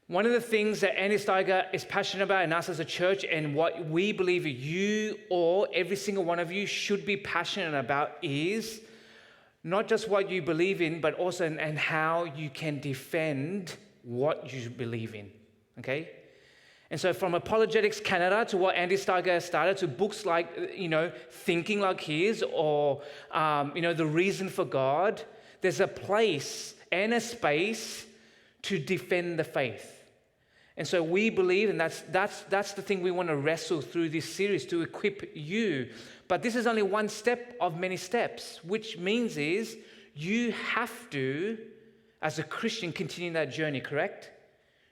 One of the things that Andy Steiger is passionate about and us as a church, and what we believe you or every single one of you should be passionate about, is not just what you believe in, but also and how you can defend what you believe in, okay? And so from Apologetics Canada to what Andy Steiger started, to books like, Thinking Like His, or, The Reason for God, there's a place and a space to defend the faith. And so we believe, and that's the thing we want to wrestle through this series, to equip you. But this is only one step of many steps, which means is you have to, as a Christian, continue that journey, correct?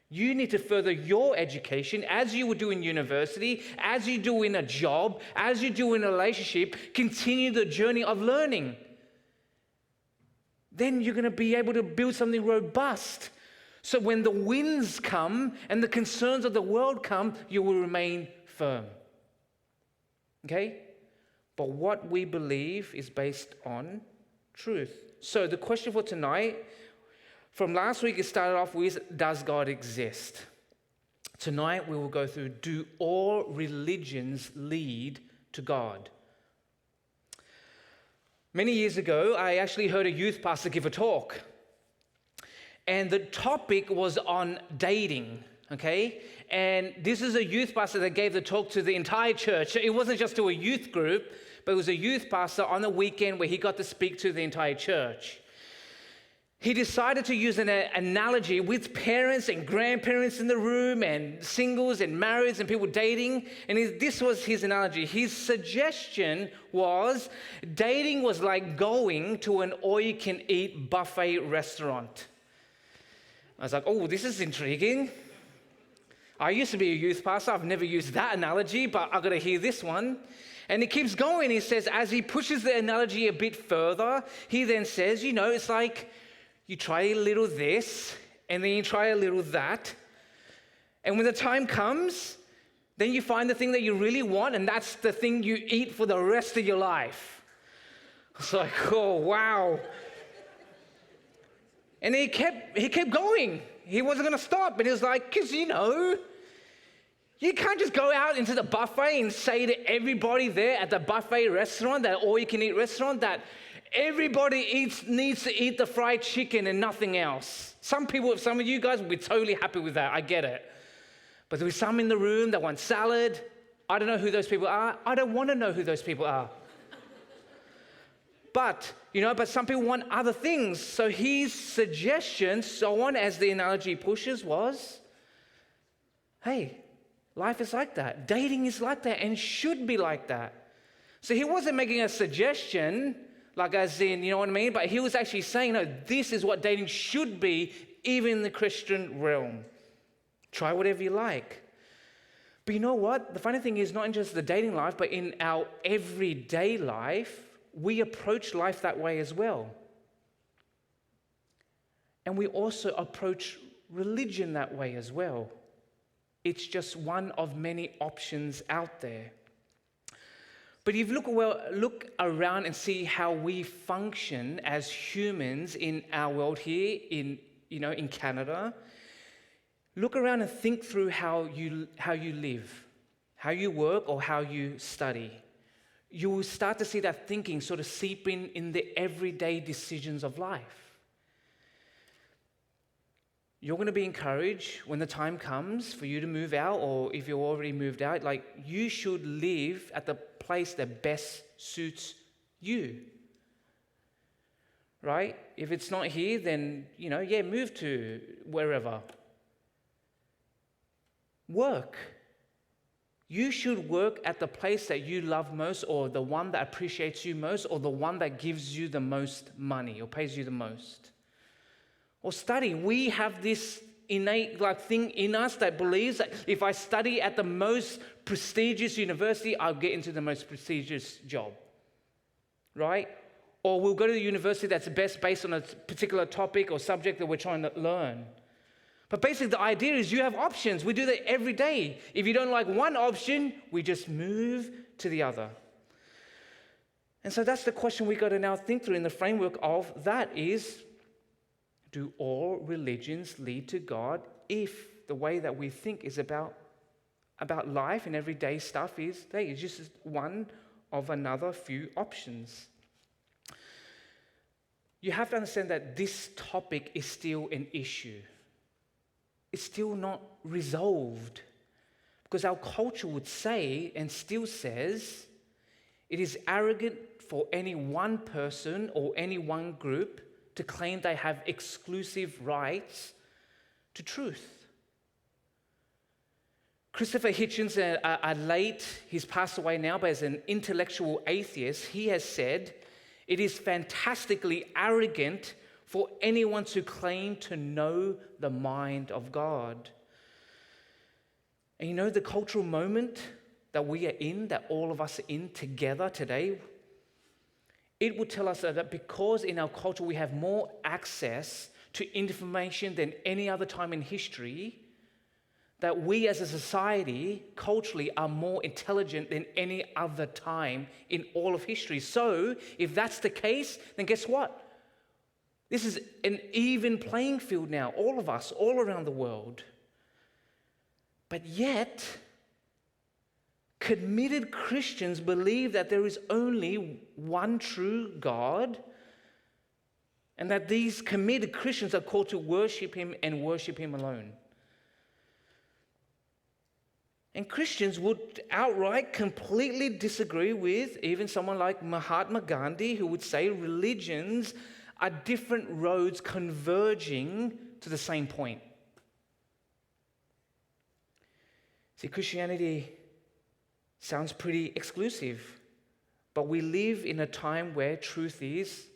You need to further your education as you would do in university, as you do in a job, as you do in a relationship. Continue the journey of learning. Then you're going to be able to build something robust. So when the winds come and the concerns of the world come, you will remain firm. Okay? But what we believe is based on truth. So the question for tonight, from last week, it started off with, does God exist? Tonight we will go through, do all religions lead to God? Many years ago, I actually heard a youth pastor give a talk. And the topic was on dating, okay? And this is a youth pastor that gave the talk to the entire church. It wasn't just to a youth group, but it was a youth pastor on a weekend where he got to speak to the entire church. He decided to use an analogy with parents and grandparents in the room, and singles and marrieds and people dating. And this was his analogy. His suggestion was dating was like going to an all-you-can-eat buffet restaurant. I was like, oh, this is intriguing. I used to be a youth pastor. I've never used that analogy, but I've got to hear this one. And he keeps going. He says, as he pushes the analogy a bit further, he then says, it's like you try a little this, and then you try a little that. And when the time comes, then you find the thing that you really want, and that's the thing you eat for the rest of your life. It's like, oh, wow. And he kept going. He wasn't going to stop. And he was like, because, you can't just go out into the buffet and say to everybody there at the buffet restaurant, that all-you-can-eat restaurant, that everybody needs to eat the fried chicken and nothing else. Some of you guys will be totally happy with that. I get it. But there were some in the room that want salad. I don't know who those people are. I don't want to know who those people are. But some people want other things. So his suggestion, so on as the analogy pushes, was, hey, life is like that. Dating is like that and should be like that. So he wasn't making a suggestion, like as in, you know what I mean? But he was actually saying, no, this is what dating should be, even in the Christian realm. Try whatever you like. But you know what? The funny thing is, not in just the dating life, but in our everyday life, we approach life that way as well. And we also approach religion that way as well. It's just one of many options out there. But if you look around and see how we function as humans in our world here in Canada, look around and think through how you live, how you work, or how you study. You will start to see that thinking sort of seep in the everyday decisions of life. You're going to be encouraged when the time comes for you to move out, or if you're already moved out, like you should live at the place that best suits you. Right? If it's not here, then, move to wherever. Work. You should work at the place that you love most, or the one that appreciates you most, or the one that gives you the most money or pays you the most. Or study. We have this innate thing in us that believes that if I study at the most prestigious university, I'll get into the most prestigious job. Right? Or we'll go to the university that's best based on a particular topic or subject that we're trying to learn. But basically the idea is you have options. We do that every day. If you don't like one option, we just move to the other. And so that's the question we got to now think through in the framework of that is, do all religions lead to God? If the way that we think is about life and everyday stuff is, hey, it's just one of another few options. You have to understand that this topic is still an issue. It's still not resolved. Because our culture would say, and still says, it is arrogant for any one person or any one group to claim they have exclusive rights to truth. Christopher Hitchens, he's passed away now, but as an intellectual atheist, he has said, it is fantastically arrogant for anyone to claim to know the mind of God. And you know the cultural moment that we are in, that all of us are in together today, it would tell us that because in our culture we have more access to information than any other time in history, that we as a society, culturally, are more intelligent than any other time in all of history. So, if that's the case, then guess what? This is an even playing field now, all of us, all around the world. But yet, committed Christians believe that there is only one true God, and that these committed Christians are called to worship Him and worship Him alone. And Christians would outright completely disagree with even someone like Mahatma Gandhi, who would say religions are different roads converging to the same point. See, Christianity sounds pretty exclusive, but we live in a time where truth is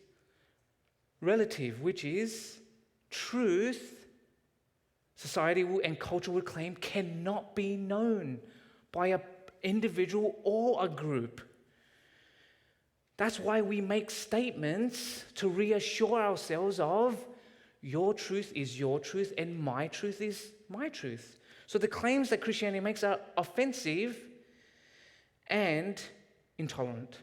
relative, which is truth, society and culture would claim, cannot be known by an individual or a group. That's why we make statements to reassure ourselves of your truth is your truth and my truth is my truth. So the claims that Christianity makes are offensive and intolerant.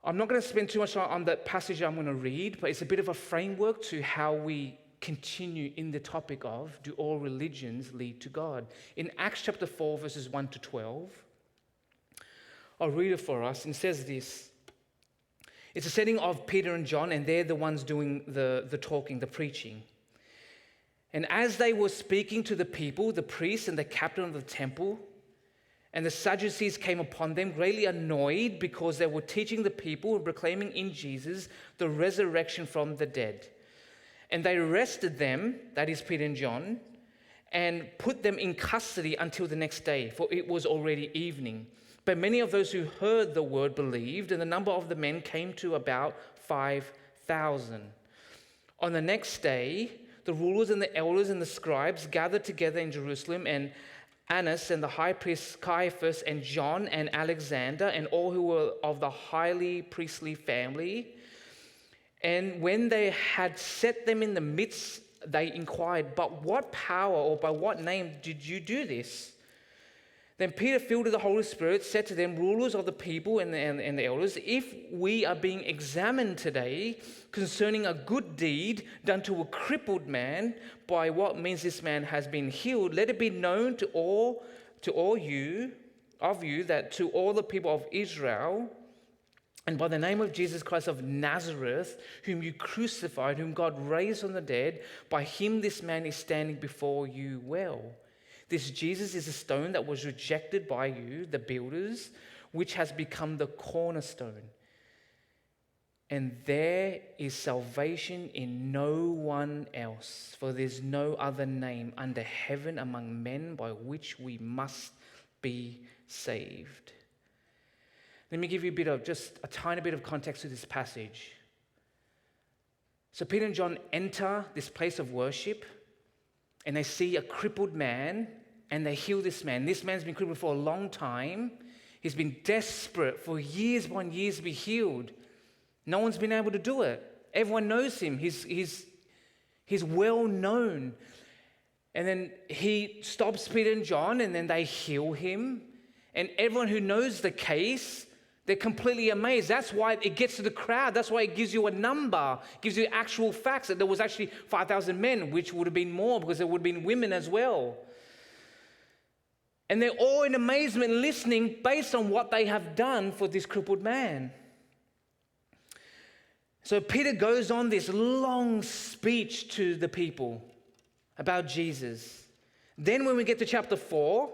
I'm not going to spend too much time on the passage I'm going to read, but it's a bit of a framework to how we continue in the topic of, do all religions lead to God? In Acts chapter 4, verses 1 to 12, I'll read it for us, and it says this. It's a setting of Peter and John, and they're the ones doing the talking, the preaching. And as they were speaking to the people, the priests and the captain of the temple and the Sadducees came upon them, greatly annoyed because they were teaching the people and proclaiming in Jesus the resurrection from the dead. And they arrested them, that is Peter and John, and put them in custody until the next day, for it was already evening. But many of those who heard the word believed, and the number of the men came to about 5,000. On the next day, the rulers and the elders and the scribes gathered together in Jerusalem, and Annas and the high priest Caiaphas and John and Alexander and all who were of the highly priestly family. And when they had set them in the midst, they inquired, "But what power or by what name did you do this?" Then Peter, filled with the Holy Spirit, said to them, "Rulers of the people and the elders, if we are being examined today concerning a good deed done to a crippled man, by what means this man has been healed, let it be known to all of you that to all the people of Israel, and by the name of Jesus Christ of Nazareth, whom you crucified, whom God raised from the dead, by him this man is standing before you well. This Jesus is a stone that was rejected by you, the builders, which has become the cornerstone. And there is salvation in no one else, for there's no other name under heaven among men by which we must be saved." Let me give you just a tiny bit of context to this passage. So Peter and John enter this place of worship, and they see a crippled man, and they heal this man. This man's been crippled for a long time. He's been desperate for years upon years to be healed. No one's been able to do it. Everyone knows him. He's well known. And then he stops Peter and John, and then they heal him. And everyone who knows the case They're completely amazed. That's why it gets to the crowd. That's why it gives you a number, gives you actual facts that there was actually 5,000 men, which would have been more because there would have been women as well. And they're all in amazement listening based on what they have done for this crippled man. So Peter goes on this long speech to the people about Jesus. Then when we get to chapter 4,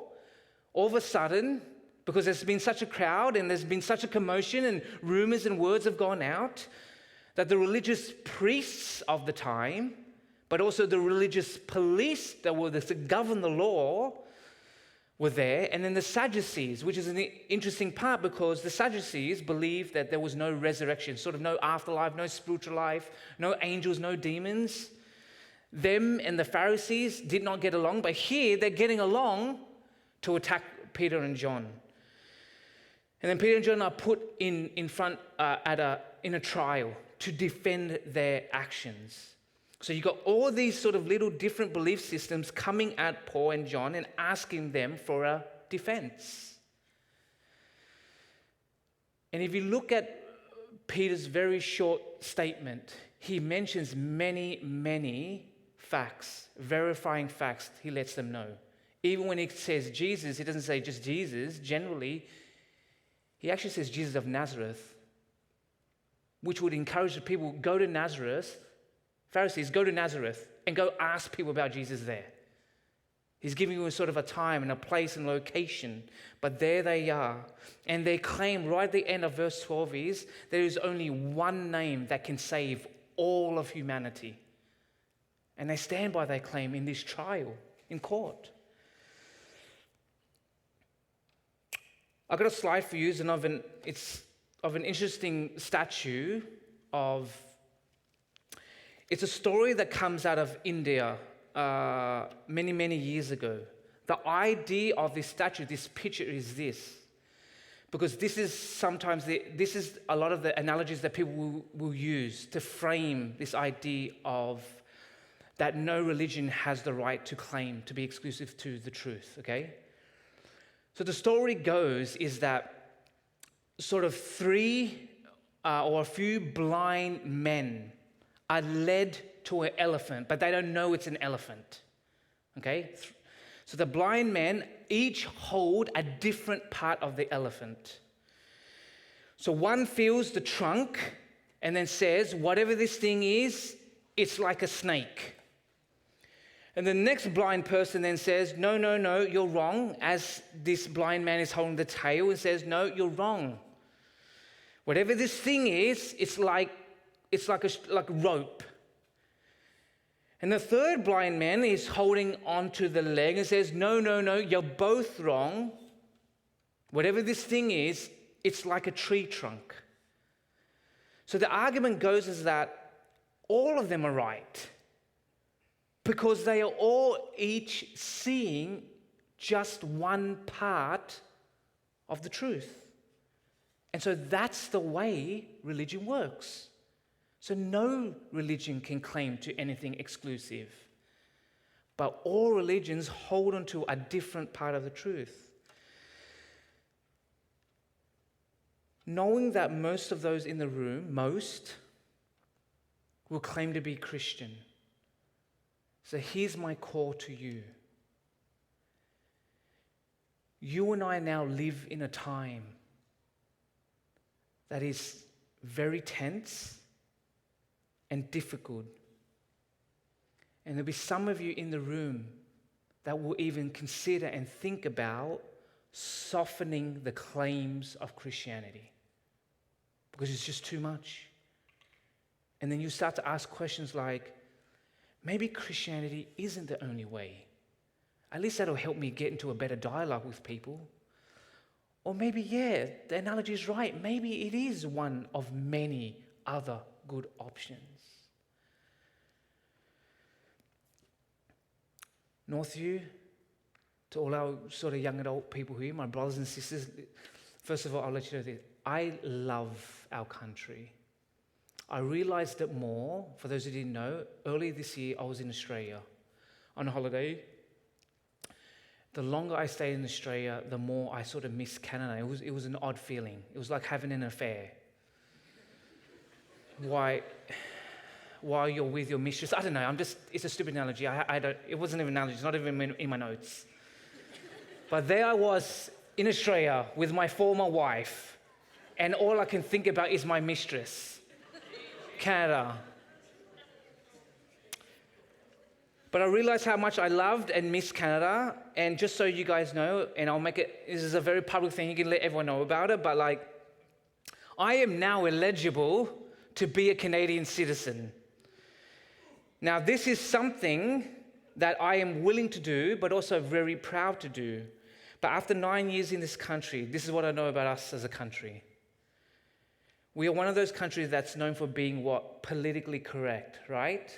all of a sudden, because there's been such a crowd and there's been such a commotion and rumors and words have gone out, that the religious priests of the time, but also the religious police that were to govern the law, were there. And then the Sadducees, which is an interesting part because the Sadducees believed that there was no resurrection, sort of no afterlife, no spiritual life, no angels, no demons. Them and the Pharisees did not get along, but here they're getting along to attack Peter and John. And then Peter and John are put in front in a trial to defend their actions. So you've got all these sort of little different belief systems coming at Paul and John and asking them for a defense. And if you look at Peter's very short statement, he mentions many, many facts, verifying facts he lets them know. Even when he says Jesus, he doesn't say just Jesus. Generally, he actually says Jesus of Nazareth, which would encourage the people, go to Nazareth, Pharisees, go to Nazareth and go ask people about Jesus there. He's giving you a sort of a time and a place and location, but there they are. And their claim right at the end of verse 12 is, there is only one name that can save all of humanity. And they stand by their claim in this trial, in court. I've got a slide for you, and it's of an interesting statue of. It's a story that comes out of India many, many years ago. The idea of this statue, this picture, is this, because this is a lot of the analogies that people will use to frame this idea of that no religion has the right to claim to be exclusive to the truth. Okay. So the story goes is that sort of three or a few blind men are led to an elephant, but they don't know it's an elephant. Okay? So the blind men each hold a different part of the elephant. So one feels the trunk and then says, whatever this thing is, it's like a snake. And the next blind person then says, no, you're wrong, as this blind man is holding the tail and says, no, you're wrong. Whatever this thing is, it's like rope. And the third blind man is holding onto the leg and says, no, you're both wrong. Whatever this thing is, it's like a tree trunk. So the argument goes is that all of them are right, because they are all each seeing just one part of the truth. And so that's the way religion works. So no religion can claim to anything exclusive, but all religions hold on to a different part of the truth. Knowing that most of those in the room, will claim to be Christian. So here's my call to you. You and I now live in a time that is very tense and difficult. And there'll be some of you in the room that will even consider and think about softening the claims of Christianity because it's just too much. And then you start to ask questions like, maybe Christianity isn't the only way. At least that'll help me get into a better dialogue with people. Or maybe, the analogy is right. Maybe it is one of many other good options. Northview, to all our sort of young adult people here, my brothers and sisters, first of all, I'll let you know this. I love our country. I realized it more, for those who didn't know, earlier this year I was in Australia on a holiday. the longer I stayed in Australia, the more I sort of missed Canada. It was an odd feeling. It was like having an affair. While you're with your mistress, I don't know. It's a stupid analogy. It wasn't even an analogy. It's not even in my notes. But there I was in Australia with my former wife, and all I can think about is my mistress, Canada. But I realized how much I loved and missed Canada. And just so you guys know, and this is a very public thing, you can let everyone know about it, but I am now eligible to be a Canadian citizen. Now, this is something that I am willing to do, but also very proud to do. But after 9 years in this country, this is what I know about us as a country. We are one of those countries that's known for being politically correct, right?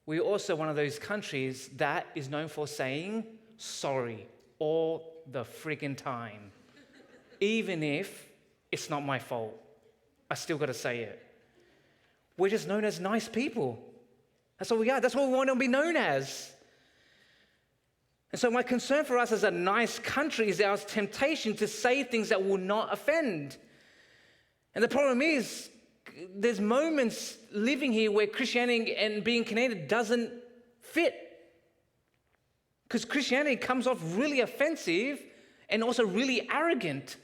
We're also one of those countries that is known for saying sorry all the friggin' time. Even if it's not my fault, I still got to say it. We're just known as nice people. That's what we are. That's what we want to be known as. And so my concern for us as a nice country is our temptation to say things that will not offend. And the problem is, there's moments living here where Christianity and being Canadian doesn't fit. Because Christianity comes off really offensive and also really arrogant.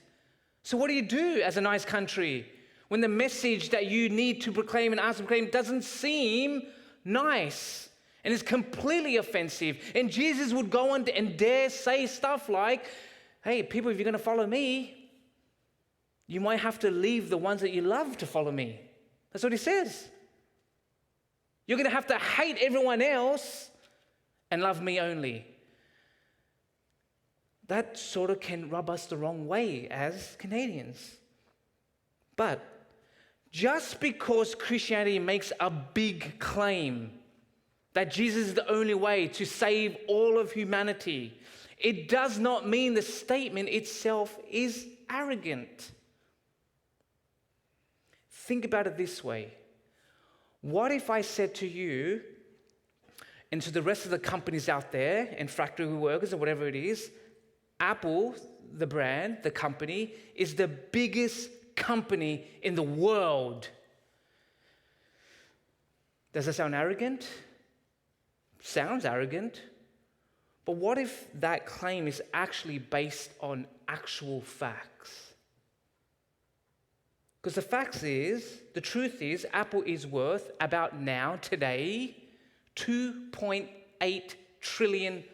So what do you do as a nice country when the message that you need to proclaim and ask to proclaim doesn't seem nice and is completely offensive? And Jesus would go on and dare say stuff like, hey, people, if you're going to follow me, you might have to leave the ones that you love to follow me. That's what he says. You're going to have to hate everyone else and love me only. That sort of can rub us the wrong way as Canadians. But just because Christianity makes a big claim that Jesus is the only way to save all of humanity, it does not mean the statement itself is arrogant. Think about it this way. What if I said to you and to the rest of the companies out there and factory workers or whatever it is, Apple, the brand, the company, is the biggest company in the world. Does that sound arrogant? Sounds arrogant. But what if that claim is actually based on actual facts? Because the truth is, Apple is worth about now, today, $2.8 trillion.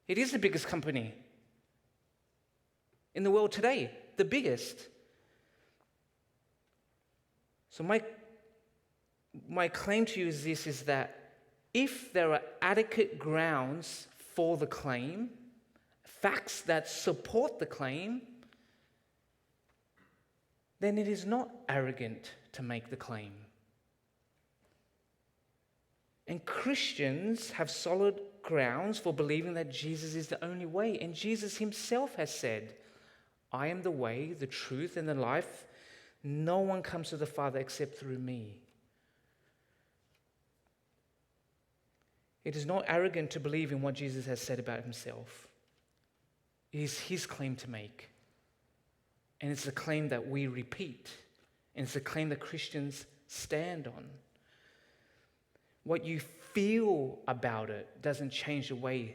It is the biggest company in the world today, the biggest. So my claim to you is that if there are adequate grounds for the claim, facts that support the claim, then it is not arrogant to make the claim. And Christians have solid grounds for believing that Jesus is the only way. And Jesus himself has said, I am the way, the truth, and the life. No one comes to the Father except through me. It is not arrogant to believe in what Jesus has said about himself. It is his claim to make. And it's a claim that we repeat. And it's a claim that Christians stand on. What you feel about it doesn't change the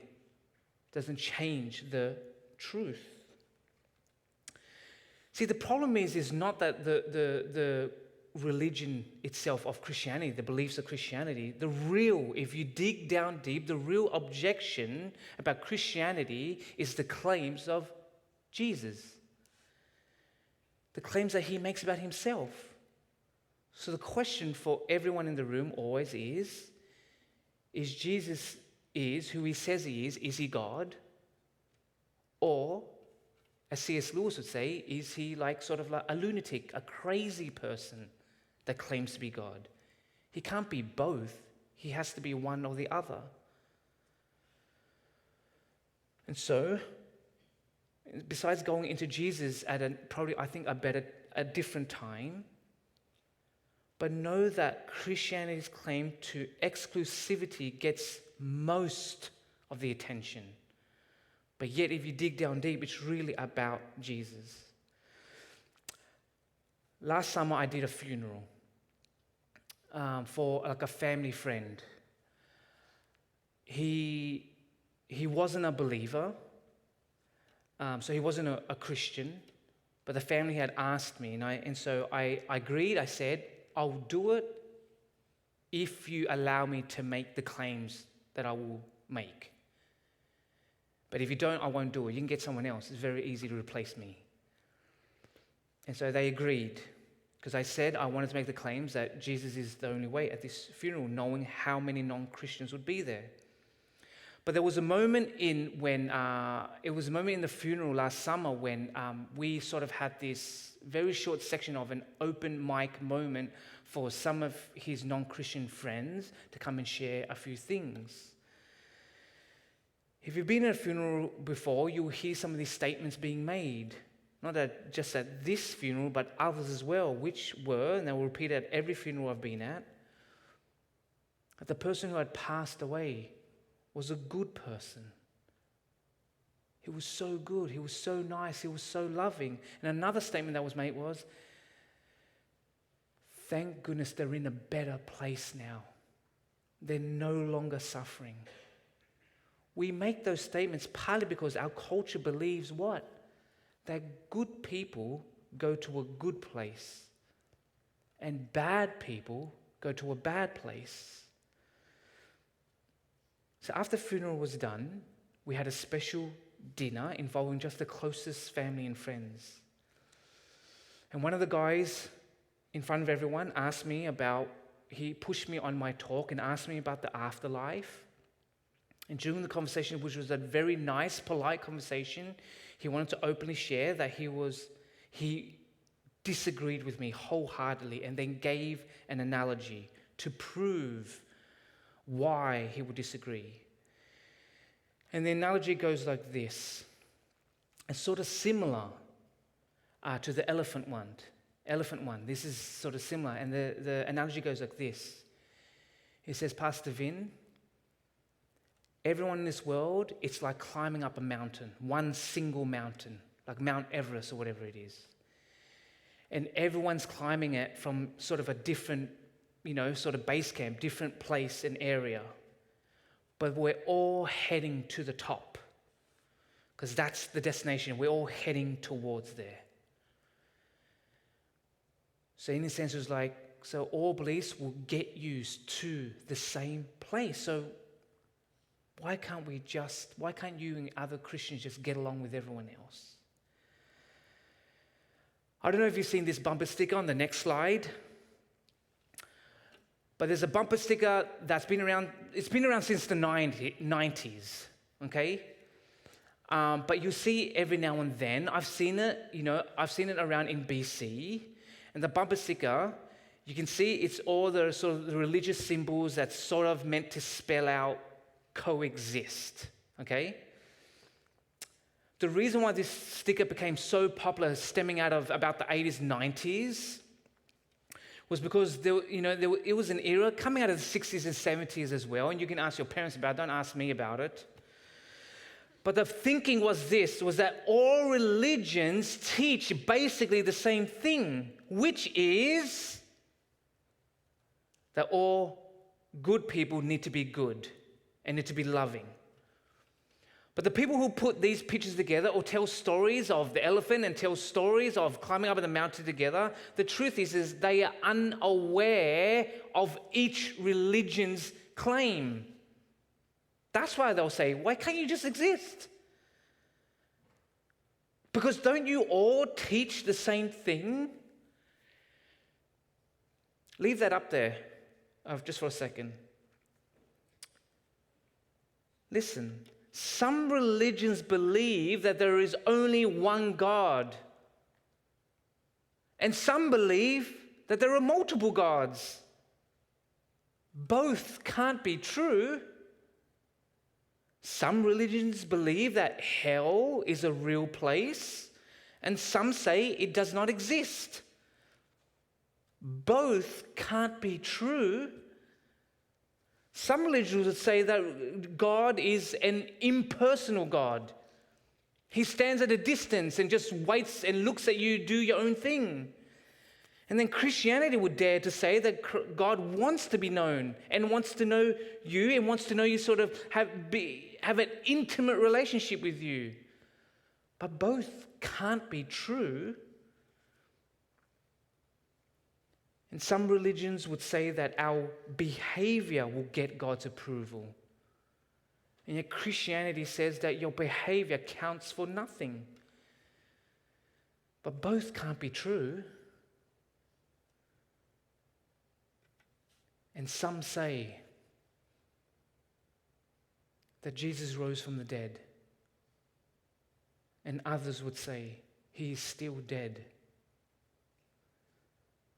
truth. See, the problem is not that the religion itself of Christianity, the beliefs of Christianity, if you dig down deep, the real objection about Christianity is the claims of Jesus. The claims that he makes about himself. So the question for everyone in the room always is Jesus who he says he is he God? Or, as C.S. Lewis would say, is he sort of like a lunatic, a crazy person that claims to be God? He can't be both. He has to be one or the other. And so, besides going into Jesus at a different time, but know that Christianity's claim to exclusivity gets most of the attention. But yet, if you dig down deep, it's really about Jesus. Last summer, I did a funeral for like a family friend. He wasn't a believer, so he wasn't a Christian, but the family had asked me, and so I agreed. I said, I'll do it if you allow me to make the claims that I will make. But if you don't, I won't do it. You can get someone else. It's very easy to replace me. And so they agreed, because I said I wanted to make the claims that Jesus is the only way at this funeral, knowing how many non-Christians would be there. But there was a moment in the funeral last summer when we sort of had this very short section of an open mic moment for some of his non-Christian friends to come and share a few things. If you've been at a funeral before, you'll hear some of these statements being made. Not just at this funeral, but others as well, which were, and they will repeat at every funeral I've been at, that the person who had passed away was a good person. He was so good, he was so nice, he was so loving. And another statement that was made was, thank goodness they're in a better place now. They're no longer suffering. We make those statements partly because our culture believes what? That good people go to a good place and bad people go to a bad place. So after the funeral was done, we had a special dinner involving just the closest family and friends. And one of the guys in front of everyone he pushed me on my talk and asked me about the afterlife. And during the conversation, which was a very nice, polite conversation, he wanted to openly share that he disagreed with me wholeheartedly and then gave an analogy to prove why he would disagree. And the analogy goes like this. It's sort of similar to the elephant one. This is sort of similar. And the analogy goes like this. He says, Pastor Vinh, everyone in this world, it's like climbing up a mountain, one single mountain, like Mount Everest or whatever it is. And everyone's climbing it from sort of a different, sort of base camp, different place and area. But we're all heading to the top because that's the destination. We're all heading towards there. So in a sense, it was like, so all beliefs will get you to the same place. So why can't you and other Christians just get along with everyone else? I don't know if you've seen this bumper sticker on the next slide, but there's a bumper sticker that's been around, it's been around since the 90s, okay? But you see every now and then, I've seen it around in BC, and the bumper sticker, you can see it's all the sort of the religious symbols that's sort of meant to spell out coexist, okay? The reason why this sticker became so popular stemming out of about the 80s, 90s was because it was an era coming out of the 60s and 70s as well, and you can ask your parents about it, don't ask me about it. But the thinking was that all religions teach basically the same thing, which is that all good people need to be good and need to be loving. But the people who put these pictures together or tell stories of the elephant and tell stories of climbing up the mountain together, the truth is they are unaware of each religion's claim. That's why they'll say, why can't you just exist? Because don't you all teach the same thing? Leave that up there just for a second. Listen, some religions believe that there is only one God. And some believe that there are multiple gods. Both can't be true. Some religions believe that hell is a real place, and some say it does not exist. Both can't be true. Some religions would say that God is an impersonal God. He stands at a distance and just waits and looks at you do your own thing. And then Christianity would dare to say that God wants to be known and wants to know you and wants to know you, sort of have an intimate relationship with you. But both can't be true. And some religions would say that our behavior will get God's approval. And yet Christianity says that your behavior counts for nothing. But both can't be true. And some say that Jesus rose from the dead. And others would say he is still dead.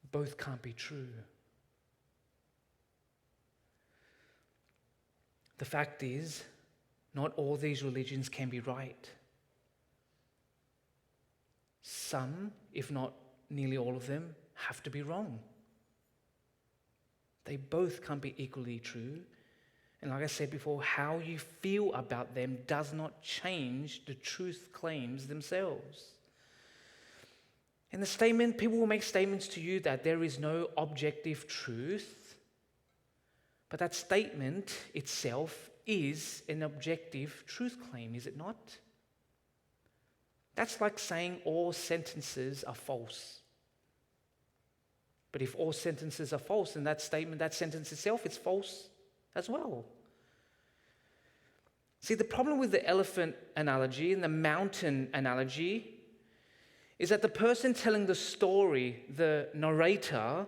Both can't be true. The fact is, not all these religions can be right. Some, if not nearly all of them, have to be wrong. They both can't be equally true. And like I said before, how you feel about them does not change the truth claims themselves. And the statement, people will make statements to you that there is no objective truth, but that statement itself is an objective truth claim, is it not? That's like saying all sentences are false. But if all sentences are false, then that statement, that sentence itself, is false as well. See, the problem with the elephant analogy and the mountain analogy is that the person telling the story, the narrator,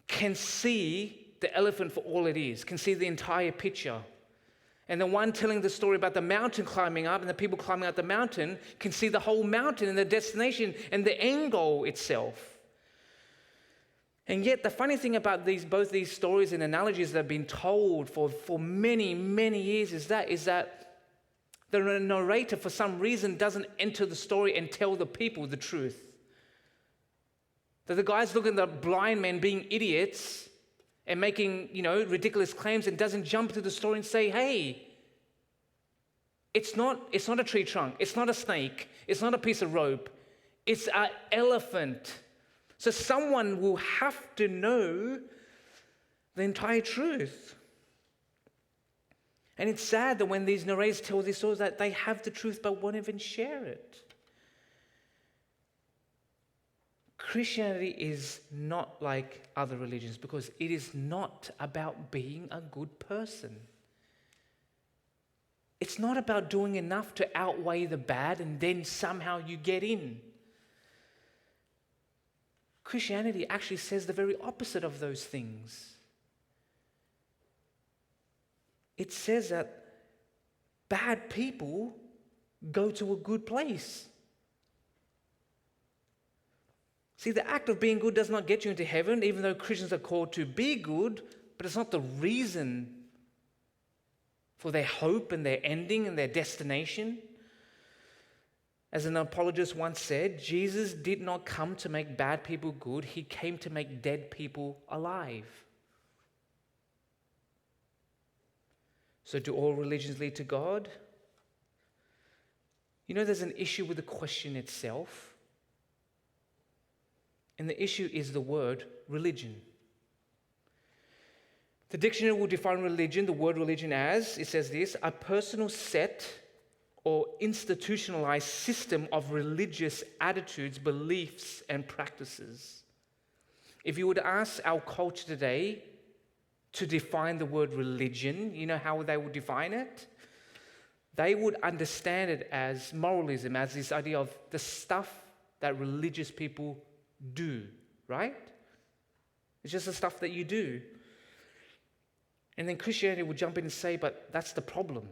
can see the elephant for all it is, can see the entire picture. And the one telling the story about the mountain climbing up and the people climbing up the mountain can see the whole mountain and the destination and the end goal itself. And yet the funny thing about both these stories and analogies that have been told for many, many years is that the narrator, for some reason, doesn't enter the story and tell the people the truth. That the guys look at the blind men being idiots and making, ridiculous claims, and doesn't jump to the story and say, hey, it's not a tree trunk, it's not a snake, it's not a piece of rope, it's an elephant. So someone will have to know the entire truth. And it's sad that when these narrators tell these stories that they have the truth but won't even share it. Christianity is not like other religions because it is not about being a good person. It's not about doing enough to outweigh the bad and then somehow you get in. Christianity actually says the very opposite of those things. It says that bad people go to a good place. See, the act of being good does not get you into heaven, even though Christians are called to be good, but it's not the reason for their hope and their ending and their destination. As an apologist once said, Jesus did not come to make bad people good, he came to make dead people alive. So do all religions lead to God? There's an issue with the question itself. And the issue is the word religion. The dictionary will define religion, the word religion, as, it says this, a personal set or institutionalized system of religious attitudes, beliefs, and practices. If you would ask our culture today to define the word religion, you know how they would define it? They would understand it as moralism, as this idea of the stuff that religious people do, right? It's just the stuff that you do. And then Christianity would jump in and say, but that's the problem.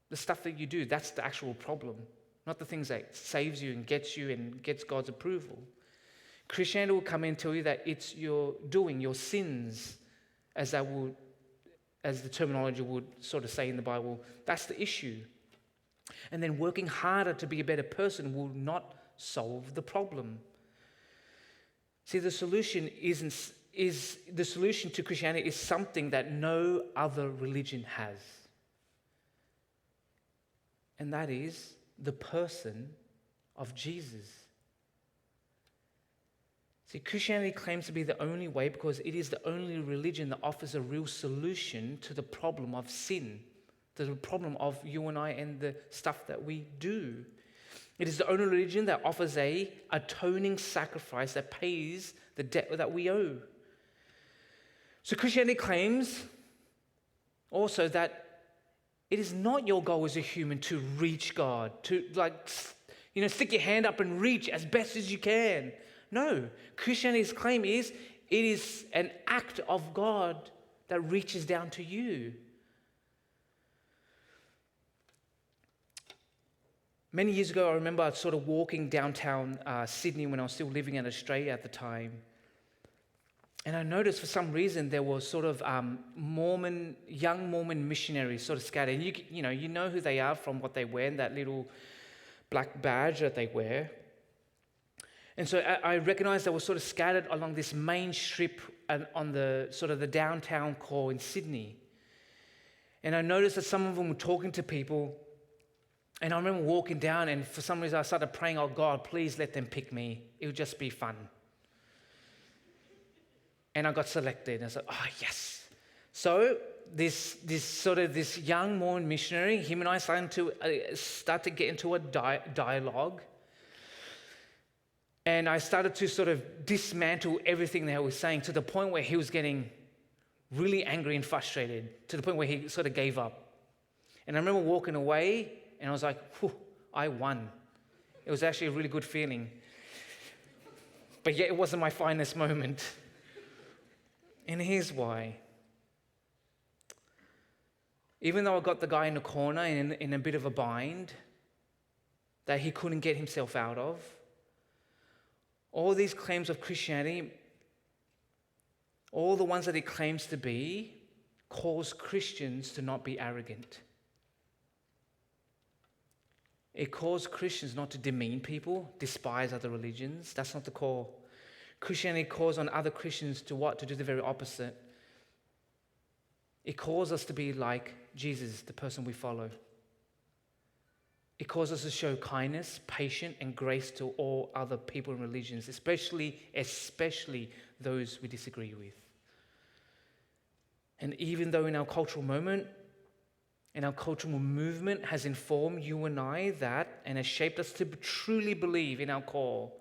The stuff that you do, that's the actual problem, not the things that saves you and gets God's approval. Christianity will come in and tell you that it's your doing, your sins, as the terminology would sort of say in the Bible, that's the issue. And then working harder to be a better person will not solve the problem. See, the solution is the solution to Christianity is something that no other religion has. And that is the person of Jesus. See, Christianity claims to be the only way because it is the only religion that offers a real solution to the problem of sin, to the problem of you and I and the stuff that we do. It is the only religion that offers a atoning sacrifice that pays the debt that we owe. So Christianity claims also that it is not your goal as a human to reach God, to stick your hand up and reach as best as you can. No, Christianity's claim is it is an act of God that reaches down to you. Many years ago, I remember sort of walking downtown Sydney when I was still living in Australia at the time. And I noticed for some reason there were sort of young Mormon missionaries sort of scattered. And you know who they are from what they wear and that little black badge that they wear. And so I recognized they were sort of scattered along this main strip on the sort of the downtown core in Sydney. And I noticed that some of them were talking to people. And I remember walking down, and for some reason I started praying, oh God, please let them pick me. It would just be fun. And I got selected. And I said, oh yes. So this young Mormon missionary, him and I started to get into a dialogue. And I started to sort of dismantle everything that he was saying to the point where he was getting really angry and frustrated, to the point where he sort of gave up. And I remember walking away, and I was like, whew, I won. It was actually a really good feeling. But yet it wasn't my finest moment. And here's why. Even though I got the guy in the corner in a bit of a bind that he couldn't get himself out of, all these claims of Christianity, all the ones that it claims to be, cause Christians to not be arrogant. It calls Christians not to demean people, despise other religions. That's not the call. Christianity calls on other Christians to what? To do the very opposite. It calls us to be like Jesus, the person we follow. It calls us to show kindness, patience, and grace to all other people and religions, especially those we disagree with. And even though in our cultural moment, and our cultural movement has informed you and I that, and has shaped us to truly believe in our core,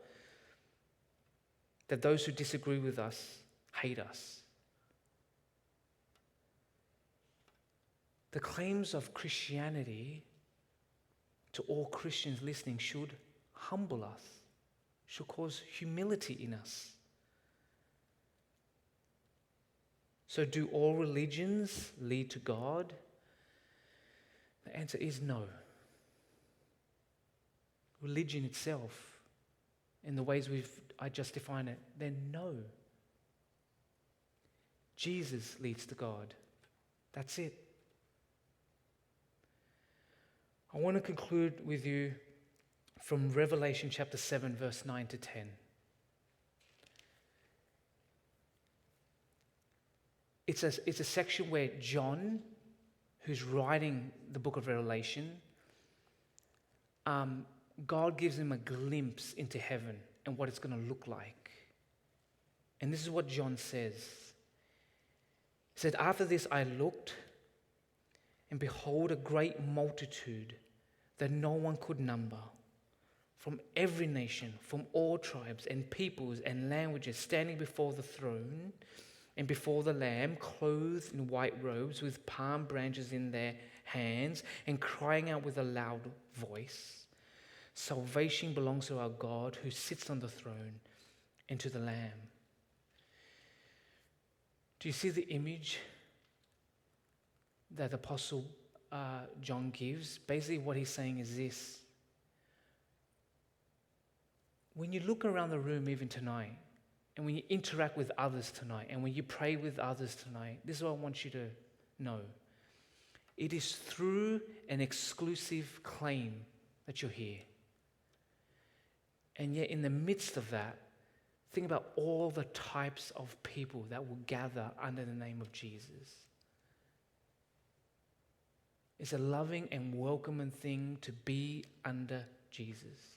that those who disagree with us hate us. The claims of Christianity to all Christians listening should humble us, should cause humility in us. So do all religions lead to God? The answer is no. Religion itself, in the ways I just defined it, then no. Jesus leads to God. That's it. I want to conclude with you from Revelation chapter 7, verse 9 to 10. It's a section where John, who's writing the book of Revelation, God gives him a glimpse into heaven and what it's going to look like. And this is what John says. He said, after this I looked, and behold, a great multitude that no one could number, from every nation, from all tribes and peoples and languages, standing before the throne and before the Lamb, clothed in white robes with palm branches in their hands, and crying out with a loud voice, salvation belongs to our God who sits on the throne and to the Lamb. Do you see the image that the Apostle John gives? Basically what he's saying is this. When you look around the room even tonight, and when you interact with others tonight, and when you pray with others tonight, this is what I want you to know. It is through an exclusive claim that you're here. And yet in the midst of that, Think about all the types of people that will gather under the name of Jesus. It's a loving and welcoming thing to be under Jesus.